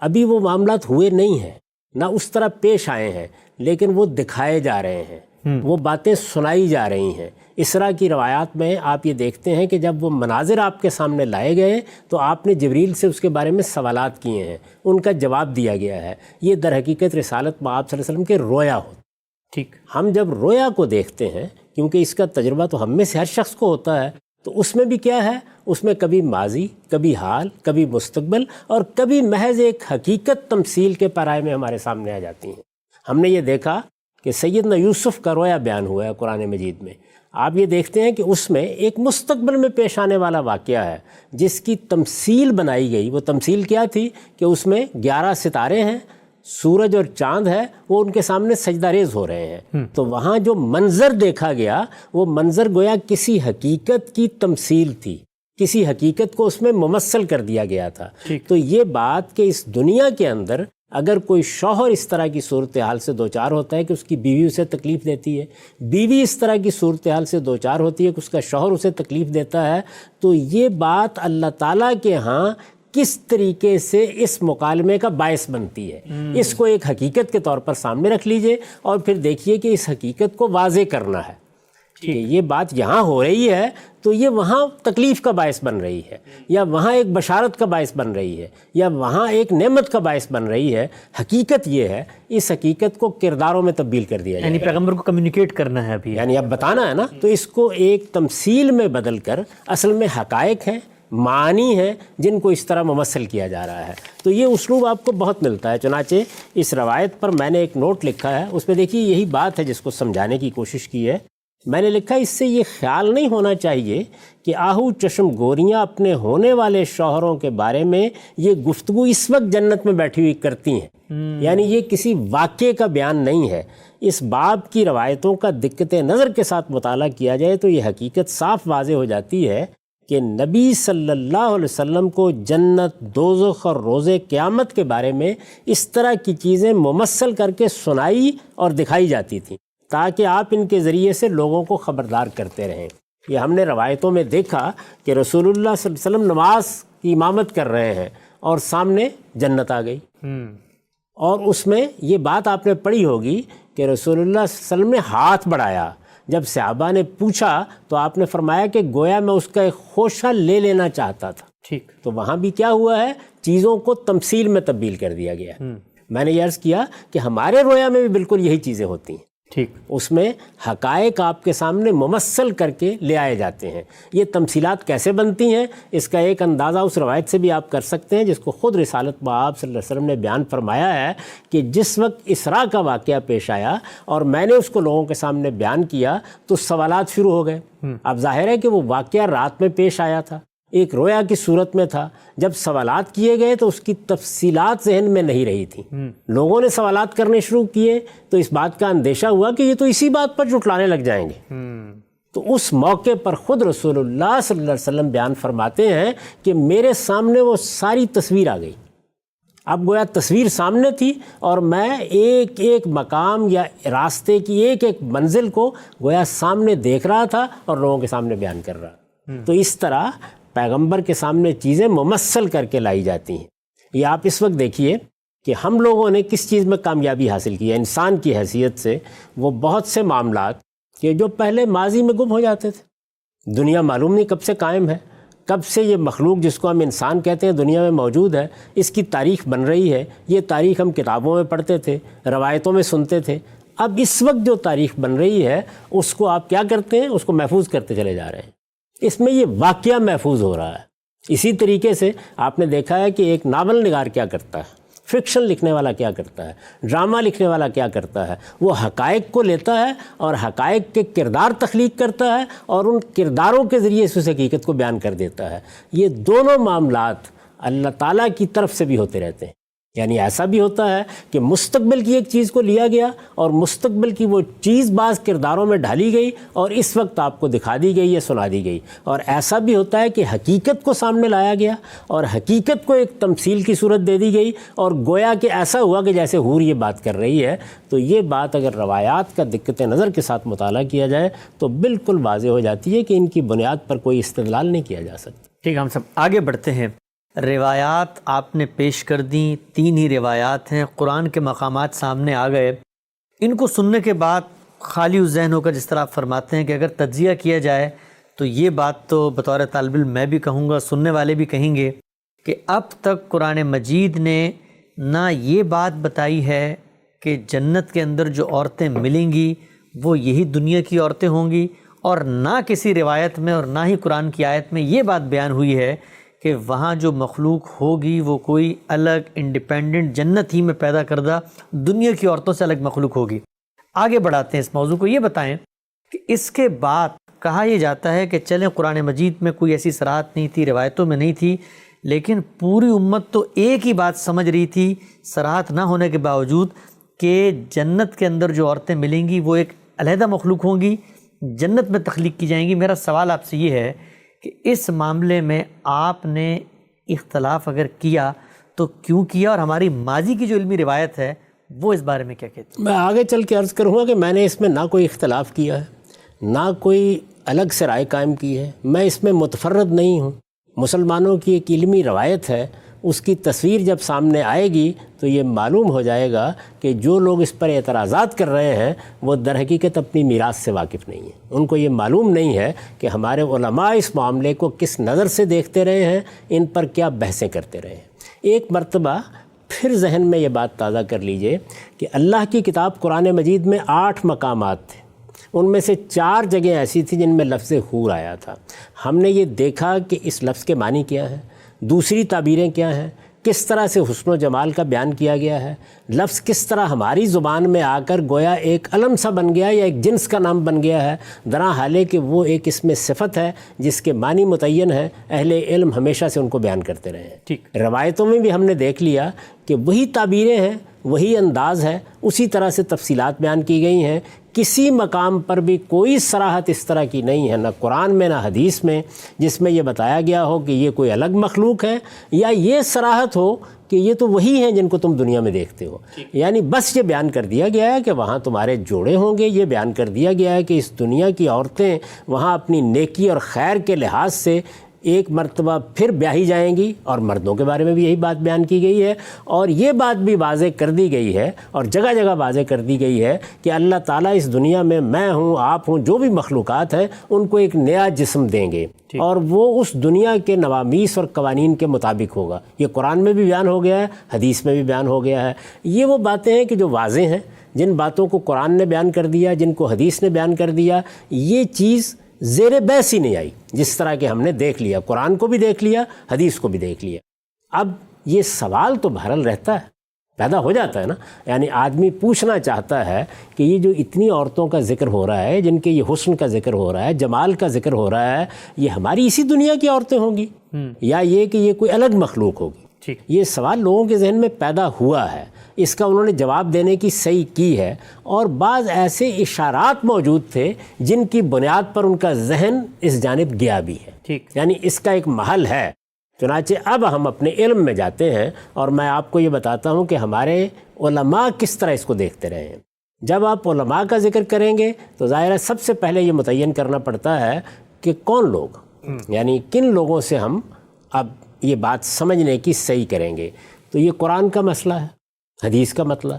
ابھی وہ معاملات ہوئے نہیں ہیں، نہ اس طرح پیش آئے ہیں، لیکن وہ دکھائے جا رہے ہیں، وہ باتیں سنائی جا رہی ہیں۔ اسراء کی روایات میں آپ یہ دیکھتے ہیں کہ جب وہ مناظر آپ کے سامنے لائے گئے تو آپ نے جبریل سے اس کے بارے میں سوالات کیے ہیں، ان کا جواب دیا گیا ہے۔ یہ در حقیقت رسالت مآب صلی اللہ علیہ وسلم کے رویا ہو۔ ٹھیک، ہم جب رویا کو دیکھتے ہیں، کیونکہ اس کا تجربہ تو ہم میں سے ہر شخص کو ہوتا ہے، تو اس میں بھی کیا ہے، اس میں کبھی ماضی، کبھی حال، کبھی مستقبل اور کبھی محض ایک حقیقت تمثیل کے پیرائے میں ہمارے سامنے آ جاتی ہیں۔ ہم نے یہ دیکھا کہ سیدنا یوسف کا رویا بیان ہوا ہے قرآن مجید میں۔ آپ یہ دیکھتے ہیں کہ اس میں ایک مستقبل میں پیش آنے والا واقعہ ہے جس کی تمثیل بنائی گئی۔ وہ تمثیل کیا تھی کہ اس میں 11 ستارے ہیں، سورج اور چاند ہے، وہ ان کے سامنے سجدہ ریز ہو رہے ہیں۔ تو وہاں جو منظر دیکھا گیا وہ منظر گویا کسی حقیقت کی تمثیل تھی، کسی حقیقت کو اس میں ممثل کر دیا گیا تھا۔ تو یہ بات کہ اس دنیا کے اندر اگر کوئی شوہر اس طرح کی صورتحال سے دوچار ہوتا ہے کہ اس کی بیوی اسے تکلیف دیتی ہے، بیوی اس طرح کی صورتحال سے دوچار ہوتی ہے کہ اس کا شوہر اسے تکلیف دیتا ہے، تو یہ بات اللہ تعالیٰ کے ہاں کس طریقے سے اس مکالمے کا باعث بنتی ہے، اس کو ایک حقیقت کے طور پر سامنے رکھ لیجئے اور پھر دیکھیے کہ اس حقیقت کو واضح کرنا ہے کہ یہ بات یہاں ہو رہی ہے تو یہ وہاں تکلیف کا باعث بن رہی ہے، یا وہاں ایک بشارت کا باعث بن رہی ہے، یا وہاں ایک نعمت کا باعث بن رہی ہے۔ حقیقت یہ ہے، اس حقیقت کو کرداروں میں تبدیل کر دیا جائے، یعنی پیغمبر کو کمیونیکیٹ کرنا ہے ابھی، یعنی اب بتانا ہے نا، تو اس کو ایک تمثیل میں بدل کر اصل میں حقائق ہیں، معانی ہیں جن کو اس طرح ممثل کیا جا رہا ہے۔ تو یہ اسلوب آپ کو بہت ملتا ہے۔ چنانچہ اس روایت پر میں نے ایک نوٹ لکھا ہے، اس میں دیکھیے یہی بات ہے جس کو سمجھانے کی کوشش کی ہے۔ میں نے لکھا اس سے یہ خیال نہیں ہونا چاہیے کہ آہو چشم گوریاں اپنے ہونے والے شوہروں کے بارے میں یہ گفتگو اس وقت جنت میں بیٹھی ہوئی کرتی ہیں، یعنی یہ کسی واقعے کا بیان نہیں ہے۔ اس باب کی روایتوں کا دقت نظر کے ساتھ مطالعہ کیا جائے تو یہ حقیقت صاف واضح ہو جاتی ہے کہ نبی صلی اللہ علیہ وسلم کو جنت، دوزخ اور روز قیامت کے بارے میں اس طرح کی چیزیں ممثل کر کے سنائی اور دکھائی جاتی تھیں تاکہ آپ ان کے ذریعے سے لوگوں کو خبردار کرتے رہیں۔ یہ ہم نے روایتوں میں دیکھا کہ رسول اللہ صلی اللہ علیہ وسلم نماز کی امامت کر رہے ہیں اور سامنے جنت آ گئی، اور اس میں یہ بات آپ نے پڑھی ہوگی کہ رسول اللہ صلی اللہ علیہ وسلم نے ہاتھ بڑھایا۔ جب صحابہ نے پوچھا تو آپ نے فرمایا کہ گویا میں اس کا ایک خوشہ لے لینا چاہتا تھا۔ ٹھیک، تو وہاں بھی کیا ہوا ہے، چیزوں کو تمثیل میں تبدیل کر دیا گیا۔ میں نے یہ عرض کیا کہ ہمارے رویا میں بھی بالکل یہی چیزیں ہوتی ہیں، ٹھیک، اس میں حقائق آپ کے سامنے ممثل کر کے لے آئے جاتے ہیں۔ یہ تمثیلات کیسے بنتی ہیں، اس کا ایک اندازہ اس روایت سے بھی آپ کر سکتے ہیں جس کو خود رسالت مآب صلی اللہ علیہ وسلم نے بیان فرمایا ہے کہ جس وقت اسراء کا واقعہ پیش آیا اور میں نے اس کو لوگوں کے سامنے بیان کیا تو سوالات شروع ہو گئے۔ اب ظاہر ہے کہ وہ واقعہ رات میں پیش آیا تھا، ایک رویا کی صورت میں تھا۔ جب سوالات کیے گئے تو اس کی تفصیلات ذہن میں نہیں رہی تھی، لوگوں نے سوالات کرنے شروع کیے تو اس بات کا اندیشہ ہوا کہ یہ تو اسی بات پر جھٹلانے لگ جائیں گے۔ تو اس موقع پر خود رسول اللہ صلی اللہ علیہ وسلم بیان فرماتے ہیں کہ میرے سامنے وہ ساری تصویر آ گئی۔ اب گویا تصویر سامنے تھی اور میں ایک ایک مقام یا راستے کی ایک ایک منزل کو گویا سامنے دیکھ رہا تھا اور لوگوں کے سامنے بیان کر رہا۔ تو اس طرح پیغمبر کے سامنے چیزیں ممثل کر کے لائی جاتی ہیں۔ یہ آپ اس وقت دیکھیے کہ ہم لوگوں نے کس چیز میں کامیابی حاصل کی ہے انسان کی حیثیت سے۔ وہ بہت سے معاملات کہ جو پہلے ماضی میں گم ہو جاتے تھے، دنیا معلوم نہیں کب سے قائم ہے، کب سے یہ مخلوق جس کو ہم انسان کہتے ہیں دنیا میں موجود ہے، اس کی تاریخ بن رہی ہے۔ یہ تاریخ ہم کتابوں میں پڑھتے تھے، روایتوں میں سنتے تھے۔ اب اس وقت جو تاریخ بن رہی ہے اس کو آپ کیا کرتے ہیں؟ اس کو محفوظ کرتے چلے جا رہے ہیں۔ اس میں یہ واقعہ محفوظ ہو رہا ہے۔ اسی طریقے سے آپ نے دیکھا ہے کہ ایک ناول نگار کیا کرتا ہے، فکشن لکھنے والا کیا کرتا ہے، ڈرامہ لکھنے والا کیا کرتا ہے، وہ حقائق کو لیتا ہے اور حقائق کے کردار تخلیق کرتا ہے اور ان کرداروں کے ذریعے اس حقیقت کو بیان کر دیتا ہے۔ یہ دونوں معاملات اللہ تعالیٰ کی طرف سے بھی ہوتے رہتے ہیں۔ یعنی ایسا بھی ہوتا ہے کہ مستقبل کی ایک چیز کو لیا گیا اور مستقبل کی وہ چیز بعض کرداروں میں ڈھالی گئی اور اس وقت آپ کو دکھا دی گئی یا سنا دی گئی، اور ایسا بھی ہوتا ہے کہ حقیقت کو سامنے لایا گیا اور حقیقت کو ایک تمثیل کی صورت دے دی گئی اور گویا کہ ایسا ہوا کہ جیسے حور یہ بات کر رہی ہے۔ تو یہ بات اگر روایات کا دقت نظر کے ساتھ مطالعہ کیا جائے تو بالکل واضح ہو جاتی ہے کہ ان کی بنیاد پر کوئی استدلال نہیں کیا جا سکتا۔ ٹھیک، ہم سب آگے بڑھتے ہیں۔ روایات آپ نے پیش کر دیں، 3 ہی روایات ہیں، قرآن کے مقامات سامنے آ گئے۔ ان کو سننے کے بعد خالی ذہن ہو کر جس طرح آپ فرماتے ہیں کہ اگر تجزیہ کیا جائے تو یہ بات تو بطور طالب علم میں بھی کہوں گا، سننے والے بھی کہیں گے کہ اب تک قرآن مجید نے نہ یہ بات بتائی ہے کہ جنت کے اندر جو عورتیں ملیں گی وہ یہی دنیا کی عورتیں ہوں گی، اور نہ کسی روایت میں اور نہ ہی قرآن کی آیت میں یہ بات بیان ہوئی ہے کہ وہاں جو مخلوق ہوگی وہ کوئی الگ انڈیپینڈنٹ جنت ہی میں پیدا کردہ دنیا کی عورتوں سے الگ مخلوق ہوگی۔ آگے بڑھاتے ہیں اس موضوع کو۔ یہ بتائیں کہ اس کے بعد کہا یہ جاتا ہے کہ چلیں قرآن مجید میں کوئی ایسی صراحت نہیں تھی، روایتوں میں نہیں تھی، لیکن پوری امت تو ایک ہی بات سمجھ رہی تھی صراحت نہ ہونے کے باوجود کہ جنت کے اندر جو عورتیں ملیں گی وہ ایک علیحدہ مخلوق ہوں گی، جنت میں تخلیق کی جائیں گی۔ میرا سوال آپ سے یہ ہے کہ اس معاملے میں آپ نے اختلاف اگر کیا تو کیوں کیا، اور ہماری ماضی کی جو علمی روایت ہے وہ اس بارے میں کیا کہتی ہے؟ میں آگے چل کے عرض کروں گا کہ میں نے اس میں نہ کوئی اختلاف کیا ہے، نہ کوئی الگ سے رائے قائم کی ہے، میں اس میں متفرد نہیں ہوں۔ مسلمانوں کی ایک علمی روایت ہے، اس کی تصویر جب سامنے آئے گی تو یہ معلوم ہو جائے گا کہ جو لوگ اس پر اعتراضات کر رہے ہیں وہ در حقیقت اپنی میراث سے واقف نہیں ہیں۔ ان کو یہ معلوم نہیں ہے کہ ہمارے علماء اس معاملے کو کس نظر سے دیکھتے رہے ہیں، ان پر کیا بحثیں کرتے رہے ہیں۔ ایک مرتبہ پھر ذہن میں یہ بات تازہ کر لیجئے کہ اللہ کی کتاب قرآن مجید میں 8 مقامات تھے، ان میں سے 4 جگہیں ایسی تھیں جن میں لفظ حور آیا تھا۔ ہم نے یہ دیکھا کہ اس لفظ کے معنی کیا ہیں، دوسری تعبیریں کیا ہیں، کس طرح سے حسن و جمال کا بیان کیا گیا ہے، لفظ کس طرح ہماری زبان میں آ کر گویا ایک علم سا بن گیا یا ایک جنس کا نام بن گیا ہے، درا حالے کہ وہ ایک اس میں صفت ہے جس کے معنی متعین ہے۔ اہل علم ہمیشہ سے ان کو بیان کرتے رہے ہیں۔ ٹھیک، روایتوں میں بھی ہم نے دیکھ لیا کہ وہی تعبیریں ہیں، وہی انداز ہے، اسی طرح سے تفصیلات بیان کی گئی ہیں۔ کسی مقام پر بھی کوئی صراحت اس طرح کی نہیں ہے، نہ قرآن میں نہ حدیث میں، جس میں یہ بتایا گیا ہو کہ یہ کوئی الگ مخلوق ہے، یا یہ صراحت ہو کہ یہ تو وہی ہیں جن کو تم دنیا میں دیکھتے ہو۔ یعنی بس یہ بیان کر دیا گیا ہے کہ وہاں تمہارے جوڑے ہوں گے، یہ بیان کر دیا گیا ہے کہ اس دنیا کی عورتیں وہاں اپنی نیکی اور خیر کے لحاظ سے ایک مرتبہ پھر بیاہی جائیں گی، اور مردوں کے بارے میں بھی یہی بات بیان کی گئی ہے، اور یہ بات بھی واضح کر دی گئی ہے اور جگہ جگہ واضح کر دی گئی ہے کہ اللہ تعالیٰ اس دنیا میں ہوں، آپ ہوں، جو بھی مخلوقات ہیں ان کو ایک نیا جسم دیں گے اور وہ اس دنیا کے نوامیس اور قوانین کے مطابق ہوگا۔ یہ قرآن میں بھی بیان ہو گیا ہے، حدیث میں بھی بیان ہو گیا ہے۔ یہ وہ باتیں ہیں کہ جو واضح ہیں، جن باتوں کو قرآن نے بیان کر دیا، جن کو حدیث نے بیان کر دیا، یہ چیز زیر بحث ہی نہیں آئی، جس طرح کہ ہم نے دیکھ لیا، قرآن کو بھی دیکھ لیا، حدیث کو بھی دیکھ لیا۔ اب یہ سوال تو بہرحال رہتا ہے، پیدا ہو جاتا ہے نا، یعنی آدمی پوچھنا چاہتا ہے کہ یہ جو اتنی عورتوں کا ذکر ہو رہا ہے، جن کے یہ حسن کا ذکر ہو رہا ہے، جمال کا ذکر ہو رہا ہے، یہ ہماری اسی دنیا کی عورتیں ہوں گی یا یہ کہ یہ کوئی الگ مخلوق ہوگی؟ یہ سوال لوگوں کے ذہن میں پیدا ہوا ہے، اس کا انہوں نے جواب دینے کی صحیح کی ہے، اور بعض ایسے اشارات موجود تھے جن کی بنیاد پر ان کا ذہن اس جانب گیا بھی ہے، یعنی اس کا ایک محل ہے۔ چنانچہ اب ہم اپنے علم میں جاتے ہیں اور میں آپ کو یہ بتاتا ہوں کہ ہمارے علماء کس طرح اس کو دیکھتے رہے ہیں۔ جب آپ علماء کا ذکر کریں گے تو ظاہر ہے سب سے پہلے یہ متعین کرنا پڑتا ہے کہ کون لوگ، یعنی کن لوگوں سے ہم اب یہ بات سمجھنے کی صحیح کریں گے۔ تو یہ قرآن کا مسئلہ ہے، حدیث کا مسئلہ،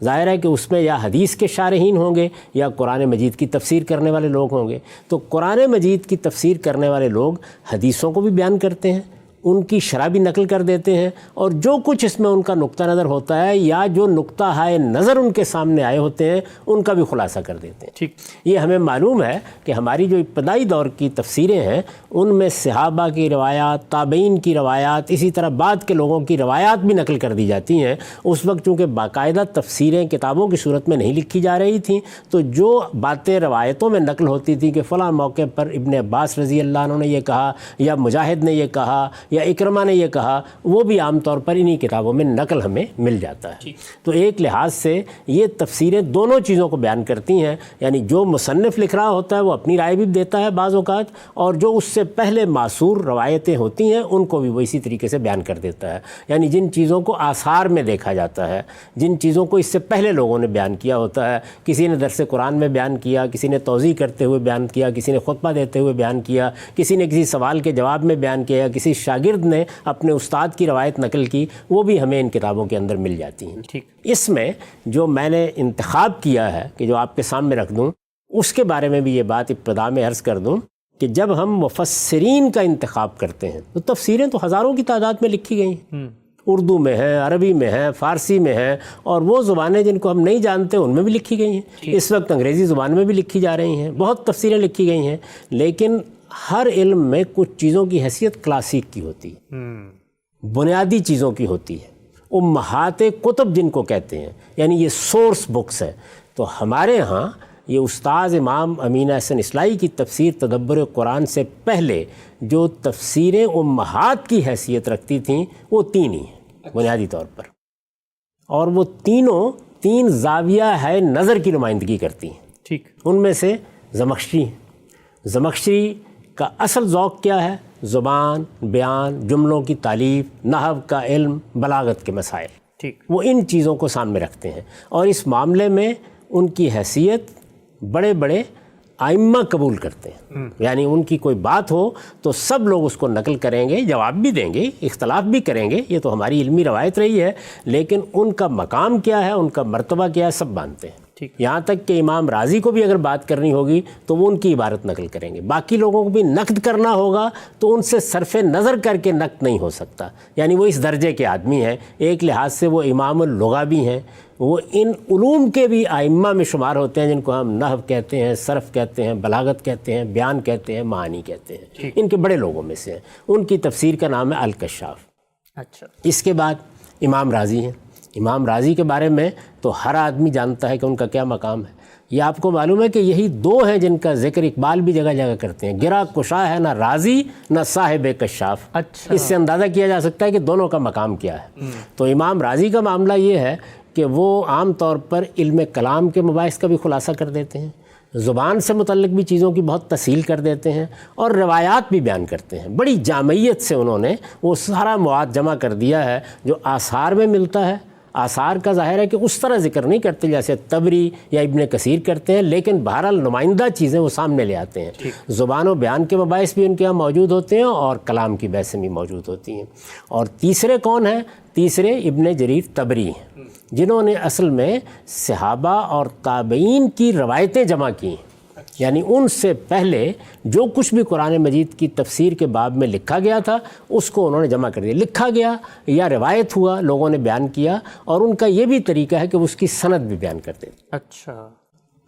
ظاہر ہے کہ اس میں یا حدیث کے شارحین ہوں گے یا قرآن مجید کی تفسیر کرنے والے لوگ ہوں گے. تو قرآن مجید کی تفسیر کرنے والے لوگ حدیثوں کو بھی بیان کرتے ہیں, ان کی شرح بھی نقل کر دیتے ہیں, اور جو کچھ اس میں ان کا نقطہ نظر ہوتا ہے یا جو نقطہ ہائے نظر ان کے سامنے آئے ہوتے ہیں ان کا بھی خلاصہ کر دیتے ہیں. ٹھیک. یہ ہمیں معلوم ہے کہ ہماری جو ابتدائی دور کی تفسیریں ہیں ان میں صحابہ کی روایات, تابعین کی روایات, اسی طرح بعد کے لوگوں کی روایات بھی نقل کر دی جاتی ہیں. اس وقت چونکہ باقاعدہ تفسیریں کتابوں کی صورت میں نہیں لکھی جا رہی تھیں, تو جو باتیں روایتوں میں نقل ہوتی تھیں کہ فلاں موقع پر ابن عباس رضی اللہ عنہ نے یہ کہا یا مجاہد نے یہ کہا یا اکرمہ نے یہ کہا, وہ بھی عام طور پر انہی کتابوں میں نقل ہمیں مل جاتا ہے. تو ایک لحاظ سے یہ تفسیریں دونوں چیزوں کو بیان کرتی ہیں, یعنی جو مصنف لکھ رہا ہوتا ہے وہ اپنی رائے بھی دیتا ہے بعض اوقات, اور جو اس سے پہلے معصور روایتیں ہوتی ہیں ان کو بھی وہ اسی طریقے سے بیان کر دیتا ہے. یعنی جن چیزوں کو آثار میں دیکھا جاتا ہے, جن چیزوں کو اس سے پہلے لوگوں نے بیان کیا ہوتا ہے, کسی نے درس قرآن میں بیان کیا, کسی نے توضیح کرتے ہوئے بیان کیا, کسی نے خطبہ دیتے ہوئے بیان کیا, کسی نے کسی سوال کے جواب میں بیان کیا, کسی شاگرد نے اپنے استاد کی روایت نقل کی, وہ بھی ہمیں ان کتابوں کے اندر مل جاتی ہیں. ٹھیک. اس میں جو میں نے انتخاب کیا ہے کہ جو آپ کے سامنے رکھ دوں, اس کے بارے میں بھی یہ بات ابتدا میں عرض کر دوں کہ جب ہم مفسرین کا انتخاب کرتے ہیں تو تفسیریں تو ہزاروں کی تعداد میں لکھی گئی ہیں, اردو میں ہیں, عربی میں ہیں, فارسی میں ہیں, اور وہ زبانیں جن کو ہم نہیں جانتے ان میں بھی لکھی گئی ہیں. اس وقت انگریزی زبان میں بھی لکھی جا رہی ہیں, بہت تفسیریں لکھی گئی ہیں. لیکن ہر علم میں کچھ چیزوں کی حیثیت کلاسک کی ہوتی ہے, بنیادی چیزوں کی ہوتی ہے, امہات کتب جن کو کہتے ہیں, یعنی یہ سورس بکس ہے. تو ہمارے ہاں یہ استاذ امام امین احسن اصلاحی کی تفسیر تدبر قرآن سے پہلے جو تفسیریں امہات کی حیثیت رکھتی تھیں وہ تین ہی ہیں بنیادی طور پر, اور وہ تینوں تین زاویہ ہے نظر کی نمائندگی کرتی ہیں. ٹھیک. ان میں سے زمخشری کا اصل ذوق کیا ہے؟ زبان, بیان, جملوں کی تالیف, نحو کا علم, بلاغت کے مسائل. ٹھیک. وہ ان چیزوں کو سامنے رکھتے ہیں, اور اس معاملے میں ان کی حیثیت بڑے بڑے ائمہ قبول کرتے ہیں. یعنی ان کی کوئی بات ہو تو سب لوگ اس کو نقل کریں گے, جواب بھی دیں گے, اختلاف بھی کریں گے, یہ تو ہماری علمی روایت رہی ہے, لیکن ان کا مقام کیا ہے, ان کا مرتبہ کیا ہے, سب مانتے ہیں. یہاں تک کہ امام راضی کو بھی اگر بات کرنی ہوگی تو وہ ان کی عبارت نقل کریں گے. باقی لوگوں کو بھی نقد کرنا ہوگا تو ان سے صرف نظر کر کے نقد نہیں ہو سکتا, یعنی وہ اس درجے کے آدمی ہیں. ایک لحاظ سے وہ امام اللغہ بھی ہیں, وہ ان علوم کے بھی ائمہ میں شمار ہوتے ہیں جن کو ہم نحو کہتے ہیں, صرف کہتے ہیں, بلاغت کہتے ہیں, بیان کہتے ہیں, معانی کہتے ہیں. ان کے بڑے لوگوں میں سے ہیں. ان کی تفسیر کا نام ہے الکشاف. اچھا. اس کے بعد امام راضی ہیں. امام راضی کے بارے میں تو ہر آدمی جانتا ہے کہ ان کا کیا مقام ہے. یہ آپ کو معلوم ہے کہ یہی دو ہیں جن کا ذکر اقبال بھی جگہ جگہ کرتے ہیں. گرا کشا ہے نہ راضی نہ صاحب کشاف. اچھا. اس سے اندازہ کیا جا سکتا ہے کہ دونوں کا مقام کیا ہے. تو امام راضی کا معاملہ یہ ہے کہ وہ عام طور پر علم کلام کے مباحث کا بھی خلاصہ کر دیتے ہیں, زبان سے متعلق بھی چیزوں کی بہت تفصیل کر دیتے ہیں, اور روایات بھی بیان کرتے ہیں. بڑی جامعیت سے انہوں نے وہ سارا مواد جمع کر دیا ہے جو آثار میں ملتا ہے. آثار کا ظاہر ہے کہ اس طرح ذکر نہیں کرتے جیسے طبری یا ابن کثیر کرتے ہیں, لیکن بہرحال نمائندہ چیزیں وہ سامنے لے آتے ہیں. زبان و بیان کے مباحث بھی ان کے یہاں موجود ہوتے ہیں اور کلام کی بحثیں بھی موجود ہوتی ہیں. اور تیسرے کون ہیں؟ تیسرے ابن جریر طبری ہیں, جنہوں نے اصل میں صحابہ اور تابعین کی روایتیں جمع کی ہیں. یعنی ان سے پہلے جو کچھ بھی قرآن مجید کی تفسیر کے باب میں لکھا گیا تھا اس کو انہوں نے جمع کر دیا. لکھا گیا یا روایت ہوا, لوگوں نے بیان کیا, اور ان کا یہ بھی طریقہ ہے کہ اس کی سند بھی بیان کرتے ہیں. اچھا.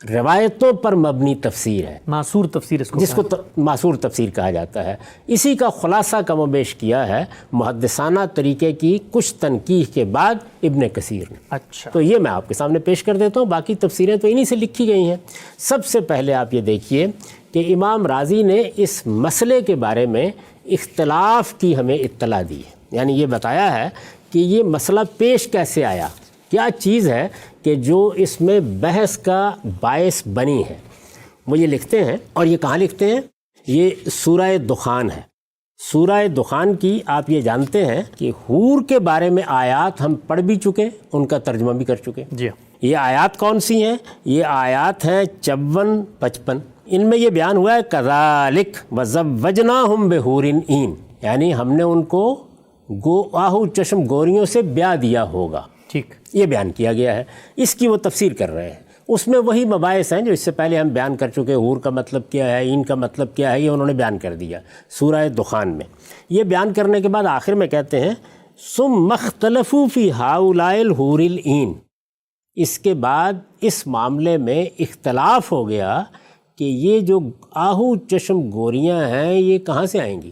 روایتوں پر مبنی تفسیر ہے, معصور تفسیر جس کو معصور تفسیر کہا جاتا ہے. اسی کا خلاصہ کم و بیش کیا ہے محدثانہ طریقے کی کچھ تنقیح کے بعد ابن کثیر نے. اچھا. تو یہ میں آپ کے سامنے پیش کر دیتا ہوں. باقی تفسیریں تو انہی سے لکھی گئی ہیں. سب سے پہلے آپ یہ دیکھیے کہ امام راضی نے اس مسئلے کے بارے میں اختلاف کی ہمیں اطلاع دی ہے. یعنی یہ بتایا ہے کہ یہ مسئلہ پیش کیسے آیا, کیا چیز ہے کہ جو اس میں بحث کا باعث بنی ہے. وہ یہ لکھتے ہیں, اور یہ کہاں لکھتے ہیں, یہ سورہ دخان ہے. سورہ دخان کی آپ یہ جانتے ہیں کہ حور کے بارے میں آیات ہم پڑھ بھی چکے, ان کا ترجمہ بھی کر چکے. جی. یہ آیات کون سی ہیں؟ یہ آیات ہیں 54-55. ان میں یہ بیان ہوا ہے کذالک وزوجناہم بحور عین, یعنی ہم نے ان کو آہو چشم گوریوں سے بیاہ دیا ہوگا. ٹھیک، یہ بیان کیا گیا ہے، اس کی وہ تفسیر کر رہے ہیں۔ اس میں وہی مباحث ہیں جو اس سے پہلے ہم بیان کر چکے، حور کا مطلب کیا ہے، این کا مطلب کیا ہے، یہ انہوں نے بیان کر دیا سورہ دخان میں۔ یہ بیان کرنے کے بعد آخر میں کہتے ہیں ثم اختلفوا فی ہؤلاء الحور العین، اس کے بعد اس معاملے میں اختلاف ہو گیا کہ یہ جو آہو چشم گوریاں ہیں یہ کہاں سے آئیں گی۔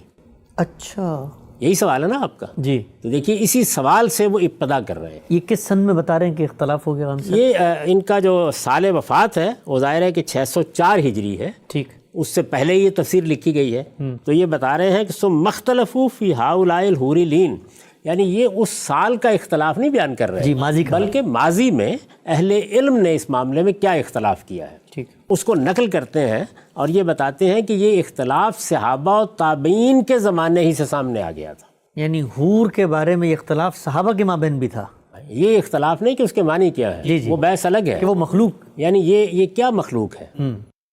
اچھا، یہی سوال ہے نا آپ کا؟ جی، تو دیکھیے اسی سوال سے وہ ابتدا کر رہے ہیں۔ یہ کس سن میں بتا رہے ہیں کہ اختلاف ہو گیا ہم سے؟ یہ ان کا جو سال وفات ہے وہ ظاہر ہے کہ 604 ہجری ہے، ٹھیک، اس سے پہلے یہ تفسیر لکھی گئی ہے۔ تو یہ بتا رہے ہیں کہ ثم اختلفوا فی ہؤلاء الحور العین، یعنی یہ اس سال کا اختلاف نہیں بیان کر رہے جی، ماضی کا، بلکہ ماضی میں اہل علم نے اس معاملے میں کیا اختلاف کیا ہے ٹھیک، اس کو نقل کرتے ہیں، اور یہ بتاتے ہیں کہ یہ اختلاف صحابہ و تابعین کے زمانے ہی سے سامنے آ گیا تھا۔ یعنی حور کے بارے میں یہ اختلاف صحابہ کے مابین بھی تھا، یہ اختلاف نہیں کہ اس کے معنی کیا ہے، جی جی، وہ بحث الگ ہے کہ وہ مخلوق، یعنی یہ کیا مخلوق ہے،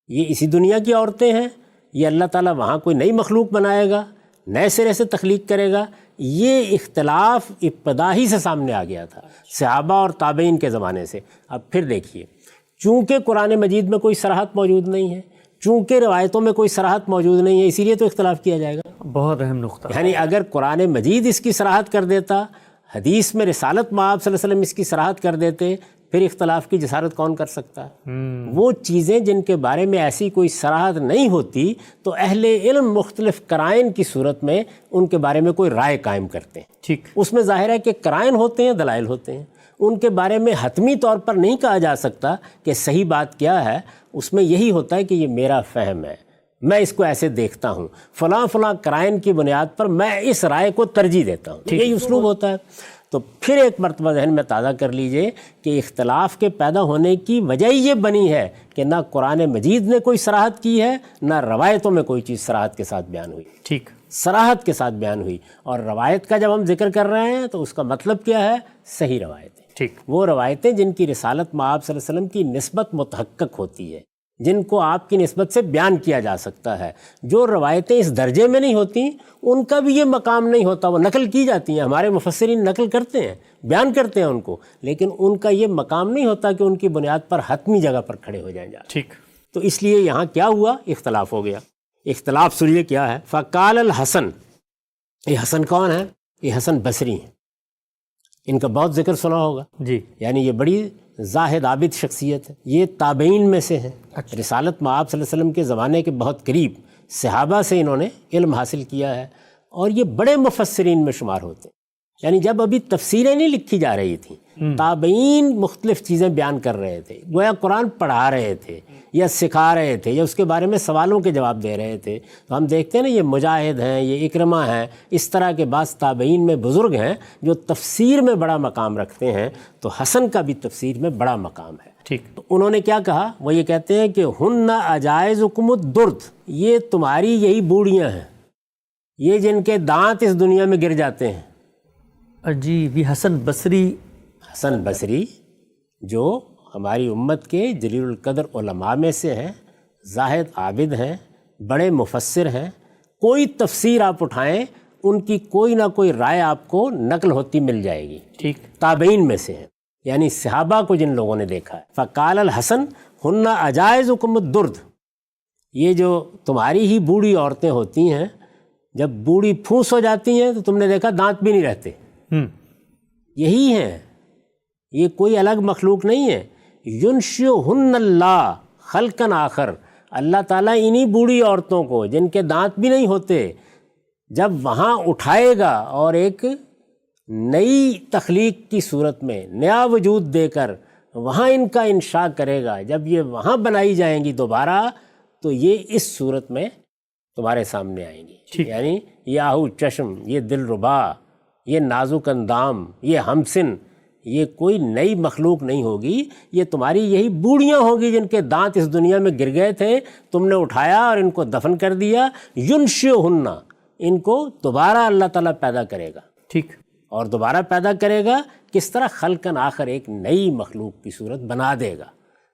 یہ اسی دنیا کی عورتیں ہیں، یہ اللہ تعالیٰ وہاں کوئی نئی مخلوق بنائے گا، نئے سرے سے تخلیق کرے گا۔ یہ اختلاف ابتدا ہی سے سامنے آ گیا تھا صحابہ اور تابعین کے زمانے سے۔ اب پھر دیکھیے، چونکہ قرآن مجید میں کوئی صراحت موجود نہیں ہے، چونکہ روایتوں میں کوئی صراحت موجود نہیں ہے، اسی لیے تو اختلاف کیا جائے گا۔ بہت اہم نقطہ، یعنی اگر قرآن مجید اس کی صراحت کر دیتا، حدیث میں رسالت مآب صلی اللہ علیہ وسلم اس کی صراحت کر دیتے، پھر اختلاف کی جسارت کون کر سکتا ہے؟ وہ چیزیں جن کے بارے میں ایسی کوئی صراحت نہیں ہوتی تو اہل علم مختلف قرائن کی صورت میں ان کے بارے میں کوئی رائے قائم کرتے ہیں۔ ٹھیک، اس میں ظاہر ہے کہ قرائن ہوتے ہیں، دلائل ہوتے ہیں، ان کے بارے میں حتمی طور پر نہیں کہا جا سکتا کہ صحیح بات کیا ہے، اس میں یہی ہوتا ہے کہ یہ میرا فہم ہے، میں اس کو ایسے دیکھتا ہوں، فلاں فلاں قرائن کی بنیاد پر میں اس رائے کو ترجیح دیتا ہوں، یہی اسلوب ہوتا ہے۔ تو پھر ایک مرتبہ ذہن میں تازہ کر لیجئے کہ اختلاف کے پیدا ہونے کی وجہ یہ بنی ہے کہ نہ قرآن مجید نے کوئی صراحت کی ہے، نہ روایتوں میں کوئی چیز صراحت کے ساتھ بیان ہوئی، ٹھیک، صراحت کے ساتھ بیان ہوئی۔ اور روایت کا جب ہم ذکر کر رہے ہیں تو اس کا مطلب کیا ہے؟ صحیح روایتیں، ٹھیک، وہ روایتیں جن کی رسالت مآب صلی اللہ علیہ وسلم کی نسبت متحقق ہوتی ہے، جن کو آپ کی نسبت سے بیان کیا جا سکتا ہے۔ جو روایتیں اس درجے میں نہیں ہوتی ان کا بھی یہ مقام نہیں ہوتا، وہ نقل کی جاتی ہیں، ہمارے مفسرین نقل کرتے ہیں، بیان کرتے ہیں ان کو، لیکن ان کا یہ مقام نہیں ہوتا کہ ان کی بنیاد پر حتمی جگہ پر کھڑے ہو جائیں۔ ٹھیک، تو اس لیے یہاں کیا ہوا؟ اختلاف ہو گیا۔ اختلاف سنیے کیا ہے، فقال الحسن، یہ حسن کون ہے؟ یہ حسن بصری ہیں، ان کا بہت ذکر سنا ہوگا، جی، یعنی یہ بڑی زاہد عابد شخصیت ہے، یہ تابعین میں سے ہیں، رسالت مآب صلی اللہ علیہ وسلم کے زمانے کے بہت قریب صحابہ سے انہوں نے علم حاصل کیا ہے، اور یہ بڑے مفسرین میں شمار ہوتے ہیں۔ یعنی جب ابھی تفسیریں نہیں لکھی جا رہی تھیں، تابعین مختلف چیزیں بیان کر رہے تھے، گویا قرآن پڑھا رہے تھے یا سکھا رہے تھے یا اس کے بارے میں سوالوں کے جواب دے رہے تھے، تو ہم دیکھتے ہیں نا، یہ مجاہد ہیں، یہ اکرمہ ہیں، اس طرح کے بعض تابعین میں بزرگ ہیں جو تفسیر میں بڑا مقام رکھتے ہیں، تو حسن کا بھی تفسیر میں بڑا مقام ہے۔ ٹھیک، تو انہوں نے کیا کہا؟ وہ یہ کہتے ہیں کہ ہن عجائزکم الدرد، یہ تمہاری یہی بوڑھیاں ہیں، یہ جن کے دانت اس دنیا میں گر جاتے ہیں۔ عجیب، یہ حسن بصری، حسن بصری جو ہماری امت کے جلیل القدر علماء میں سے ہیں، زاہد عابد ہیں، بڑے مفسر ہیں، کوئی تفسیر آپ اٹھائیں ان کی کوئی نہ کوئی رائے آپ کو نقل ہوتی مل جائے گی، ٹھیک، تابعین میں سے ہیں، یعنی صحابہ کو جن لوگوں نے دیکھا ہے۔ فقال الحسن ہن عجائزکم الدرد، یہ جو تمہاری ہی بوڑھی عورتیں ہوتی ہیں، جب بوڑھی پھوس ہو جاتی ہیں تو تم نے دیکھا دانت بھی نہیں رہتے، یہی ہیں، یہ کوئی الگ مخلوق نہیں ہے۔ ینشئہن اللہ خلقا آخر، اللہ تعالیٰ انہی بوڑھی عورتوں کو جن کے دانت بھی نہیں ہوتے جب وہاں اٹھائے گا اور ایک نئی تخلیق کی صورت میں نیا وجود دے کر وہاں ان کا انشاء کرے گا، جب یہ وہاں بنائی جائیں گی دوبارہ تو یہ اس صورت میں تمہارے سامنے آئیں گی، یعنی یہ آہو چشم، یہ دل ربا، یہ نازک اندام، یہ ہمسن، یہ کوئی نئی مخلوق نہیں ہوگی، یہ تمہاری یہی بوڑھیاں ہوں گی جن کے دانت اس دنیا میں گر گئے تھے، تم نے اٹھایا اور ان کو دفن کر دیا۔ ینشئہن، ان کو دوبارہ اللہ تعالیٰ پیدا کرے گا، ٹھیک، اور دوبارہ پیدا کرے گا کس طرح؟ خلقاً آخر، ایک نئی مخلوق کی صورت بنا دے گا۔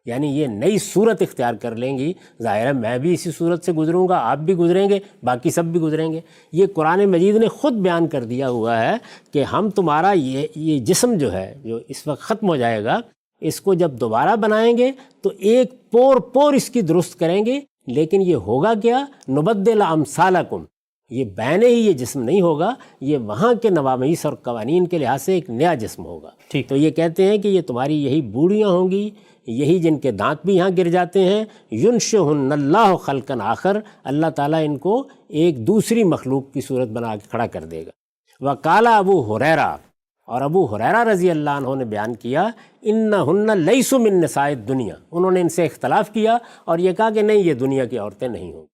یعنی یہ نئی صورت اختیار کر لیں گی. ظاہر ہے میں بھی اسی صورت سے گزروں گا، آپ بھی گزریں گے، باقی سب بھی گزریں گے. یہ قرآن مجید نے خود بیان کر دیا ہوا ہے کہ ہم تمہارا یہ جسم جو ہے جو اس وقت ختم ہو جائے گا، اس کو جب دوبارہ بنائیں گے تو ایک پور اس کی درست کریں گے. لیکن یہ ہوگا کیا؟ نبدل امثالکم، یہ بینے ہی یہ جسم نہیں ہوگا، یہ وہاں کے نوامیس اور قوانین کے لحاظ سے ایک نیا جسم ہوگا. تو یہ کہتے ہیں کہ یہ تمہاری یہی بوڑھیاں ہوں گی، یہی جن کے دانت بھی یہاں گر جاتے ہیں. ینشئہن اللہ خلقا آخر، اللہ تعالیٰ ان کو ایک دوسری مخلوق کی صورت بنا کے کھڑا کر دے گا. وقال ابو ہریرہ، اور ابو ہریرہ رضی اللہ عنہ نے بیان کیا، انہن لیسوا من نساء الدنیا، انہوں نے ان سے اختلاف کیا اور یہ کہا کہ نہیں، یہ دنیا کی عورتیں نہیں ہوں.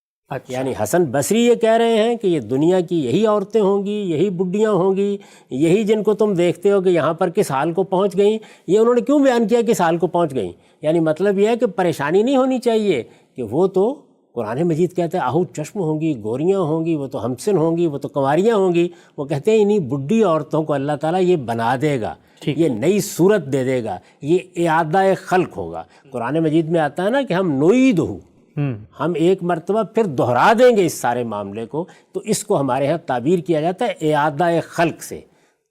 یعنی حسن بصری یہ کہہ رہے ہیں کہ یہ دنیا کی یہی عورتیں ہوں گی، یہی بڈھیاں ہوں گی، یہی جن کو تم دیکھتے ہو کہ یہاں پر کس حال کو پہنچ گئیں. یہ انہوں نے کیوں بیان کیا کس حال کو پہنچ گئیں؟ یعنی مطلب یہ ہے کہ پریشانی نہیں ہونی چاہیے کہ وہ تو قرآن مجید کہتے ہیں آہو چشم ہوں گی، گوریاں ہوں گی، وہ تو ہمسن ہوں گی، وہ تو کنواریاں ہوں گی. وہ کہتے ہیں انہی بڈھی عورتوں کو اللہ تعالیٰ یہ بنا دے گا، یہ نئی صورت دے دے گا، یہ اعادہ خلق ہوگا. قرآن مجید میں آتا ہے نا کہ ہم نعیدہ، ہم ایک مرتبہ پھر دہرا دیں گے اس سارے معاملے کو. تو اس کو ہمارے ہاں تعبیر کیا جاتا ہے اعادہ خلق سے.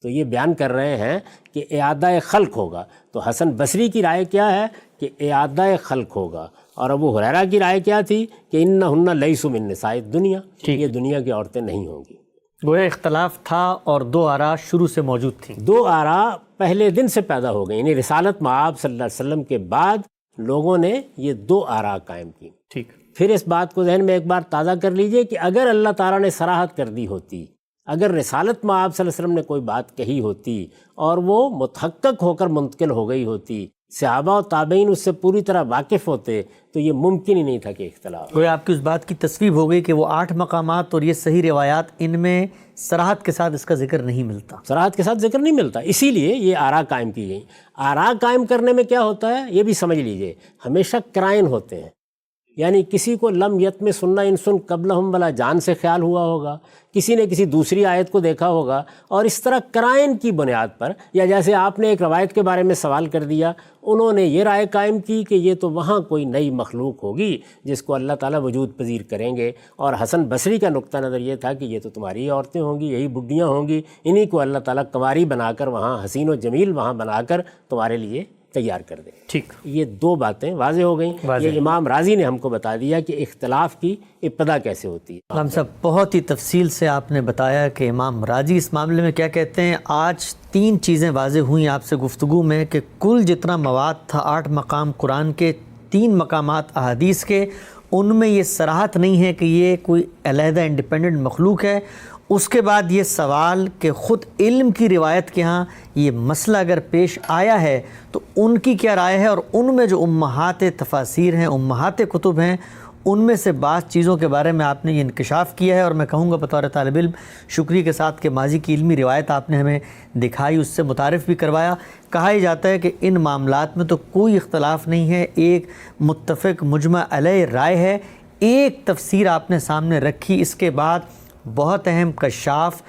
تو یہ بیان کر رہے ہیں کہ اعادہ خلق ہوگا. تو حسن بصری کی رائے کیا ہے کہ اعادہ خلق ہوگا، اور ابو ہریرہ کی رائے کیا تھی کہ انہن لیسوا من نساء الدنیا، یہ دنیا کی عورتیں نہیں ہوں گی. گویا اختلاف تھا اور دو آراء شروع سے موجود تھیں. دو آراء پہلے دن سے پیدا ہو گئی، یعنی رسالت مآب صلی اللہ علیہ وسلم کے بعد لوگوں نے یہ دو آراء قائم کی. ٹھیک. پھر اس بات کو ذہن میں ایک بار تازہ کر لیجئے کہ اگر اللہ تعالیٰ نے صراحت کر دی ہوتی، اگر رسالت مآب صلی اللہ علیہ وسلم نے کوئی بات کہی ہوتی اور وہ متحقق ہو کر منتقل ہو گئی ہوتی، صحابہ و تابعین اس سے پوری طرح واقف ہوتے، تو یہ ممکن ہی نہیں تھا کہ اختلاف. گویا آپ کی اس بات کی تصویب ہو گئی کہ وہ 8 مقامات اور یہ صحیح روایات، ان میں صراحت کے ساتھ اس کا ذکر نہیں ملتا. صراحت کے ساتھ ذکر نہیں ملتا، اسی لیے یہ آراء قائم کی گئیں. آراء قائم کرنے میں کیا ہوتا ہے یہ بھی سمجھ لیجئے، ہمیشہ قرائن ہوتے ہیں. یعنی کسی کو لم یتم سننا انسن قبلہم ولا جان سے خیال ہوا ہوگا، کسی نے کسی دوسری آیت کو دیکھا ہوگا، اور اس طرح قرائن کی بنیاد پر، یا جیسے آپ نے ایک روایت کے بارے میں سوال کر دیا، انہوں نے یہ رائے قائم کی کہ یہ تو وہاں کوئی نئی مخلوق ہوگی جس کو اللہ تعالیٰ وجود پذیر کریں گے. اور حسن بصری کا نقطہ نظر یہ تھا کہ یہ تو تمہاری عورتیں ہوں گی، یہی بڈھیاں ہوں گی، انہی کو اللہ تعالیٰ کنواری بنا کر وہاں حسین و جمیل وہاں بنا کر تمہارے لیے تیار کر دیں. ٹھیک. یہ دو باتیں واضح ہو گئیں. یہ امام راضی نے ہم کو بتا دیا کہ اختلاف کی ابتدا کیسے ہوتی ہے. ہم صاحب بہت ہی تفصیل سے آپ نے بتایا کہ امام راضی اس معاملے میں کیا کہتے ہیں. آج 3 چیزیں واضح ہوئیں آپ سے گفتگو میں کہ کل جتنا مواد تھا 8 مقام قرآن کے، 3 مقامات احادیث کے، ان میں یہ صراحت نہیں ہے کہ یہ کوئی علیحدہ انڈیپینڈنٹ مخلوق ہے. اس کے بعد یہ سوال کہ خود علم کی روایت کے ہاں یہ مسئلہ اگر پیش آیا ہے تو ان کی کیا رائے ہے، اور ان میں جو امہات تفاسیر ہیں، امہات کتب ہیں، ان میں سے بعض چیزوں کے بارے میں آپ نے یہ انکشاف کیا ہے. اور میں کہوں گا بطور طالب علم شکریہ کے ساتھ کہ ماضی کی علمی روایت آپ نے ہمیں دکھائی، اس سے متعارف بھی کروایا. کہا ہی جاتا ہے کہ ان معاملات میں تو کوئی اختلاف نہیں ہے، ایک متفق مجمع علیہ رائے ہے. ایک تفسیر آپ نے سامنے رکھی، اس کے بعد بہت اہم کشاف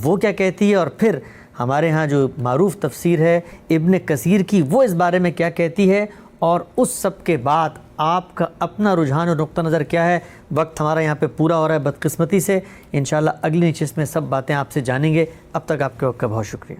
وہ کیا کہتی ہے، اور پھر ہمارے ہاں جو معروف تفسیر ہے ابن کثیر کی، وہ اس بارے میں کیا کہتی ہے، اور اس سب کے بعد آپ کا اپنا رجحان اور نقطہ نظر کیا ہے. وقت ہمارا یہاں پہ پورا ہو رہا ہے بدقسمتی سے. انشاءاللہ اگلی نشست میں سب باتیں آپ سے جانیں گے. اب تک آپ کے وقت کا بہت شکریہ.